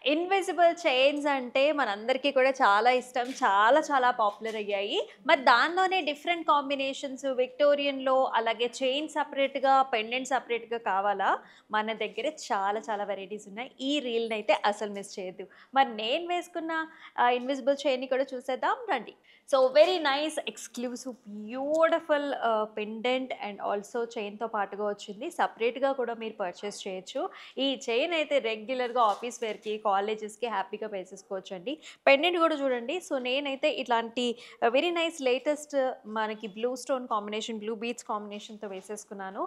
Invisible chains అంటే మనందరికీ కూడా చాలా ఇష్టం. చాలా చాలా పాపులర్ అయ్యాయి. మరి దానిలోనే డిఫరెంట్ కాంబినేషన్స్ విక్టోరియన్‌లో అలాగే చైన్ సెపరేట్‌గా, పెండెంట్ సెపరేట్‌గా కావాలా? మన దగ్గర చాలా చాలా వెరైటీస్ ఉన్నాయి. ఈ రీల్‌నైతే అసలు మిస్ చేయొద్దు. మరి నేను వేసుకున్న ఇన్విజిబుల్ చైన్‌ని కూడా చూసేద్దాం రండి. So, very nice exclusive beautiful pendant and also చైన్‌తో పాటుగా వచ్చింది. సెపరేట్‌గా కూడా మీరు పర్చేస్ చేయొచ్చు. ఈ చైన్ అయితే రెగ్యులర్‌గా ఆఫీస్ వేర్‌కి, కాలేజెస్‌కి హ్యాపీగా వేసేసుకోవచ్చండి. పెండెంట్ గూడా చూడండి. సో, నేనైతే ఇట్లాంటి వెరీ నైస్ లేటెస్ట్ మనకి blue stone combination, blue beads కాంబినేషన్‌తో వేసేసుకున్నాను.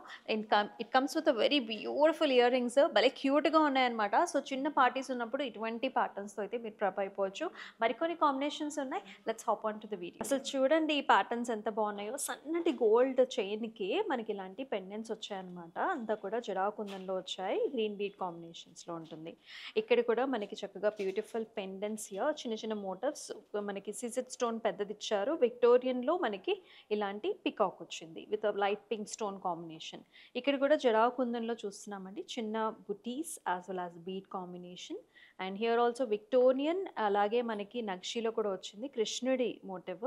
It comes with very beautiful ear rings భలే క్యూట్‌గా ఉన్నాయన్నమాట. సో, చిన్న పార్టీస్ ఉన్నప్పుడు ఇటువంటి ప్యాటర్న్స్‌తో అయితే మీరు అయిపోవచ్చు. మరికొన్ని కాంబినేషన్స్ ఉన్నాయి. Let's hop on to the video. అసలు చూడండి ఈ ప్యాటర్న్స్ ఎంత బాగున్నాయో. సన్నటి గోల్డ్ చైన్‌కి మనకి ఇలాంటి పెండెంట్స్ వచ్చాయన్నమాట. అంతా కూడా జడాకుందంలో వచ్చాయి. గ్రీన్ బీడ్ కాంబినేషన్స్‌లో ఉంటుంది. ఇక్కడ కూడా మనకి చక్కగా బ్యూటిఫుల్ పెండెంట్స్ హియర్ చిన్న చిన్న మోటివ్స్ మనకి సిజెడ్ స్టోన్ పెద్దదిచ్చారు. విక్టోరియన్‌లో మనకి ఇలాంటి పికాక్ వచ్చింది with light pink stone combination. ఇక్కడ కూడా జడాకుందంలో చూస్తున్నామండి. చిన్న బుటీస్ as well as bead combination. And here also Victorian అలాగే మనకి నక్షీలో కూడా వచ్చింది కృష్ణుడి మోటివ్.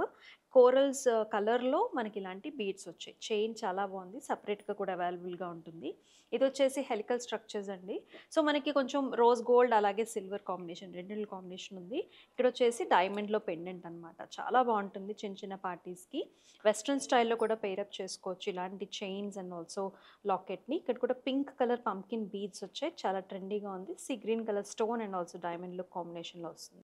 కోరల్స్ కలర్‌లో మనకి ఇలాంటి బీడ్స్ వచ్చాయి. చైన్ చాలా బాగుంది. సెపరేట్‌గా కూడా అవైలబుల్‌గా ఉంటుంది. ఇదొచ్చేసి హెలికల్ స్ట్రక్చర్స్ అండి. సో, మనకి కొంచెం రోజ్ గోల్డ్ అలాగే సిల్వర్ కాంబినేషన్ రెండిళ్ళ కాంబినేషన్ ఉంది. ఇక్కడొచ్చేసి డైమండ్‌లో పెండెంట్ అనమాట. చాలా బాగుంటుంది చిన్న చిన్న పార్టీస్‌కి. వెస్టర్న్ స్టైల్‌లో కూడా పెయిరప్ చేసుకోవచ్చు. ఇలాంటి చైన్స్ అండ్ ఆల్సో లాకెట్‌ని. ఇక్కడ కూడా పింక్ కలర్ పంకిన్ బీడ్స్ వచ్చాయి. చాలా ట్రెండీగా ఉంది. Green colour stone and also diamond look కాంబినేషన్‌లో వస్తుంది.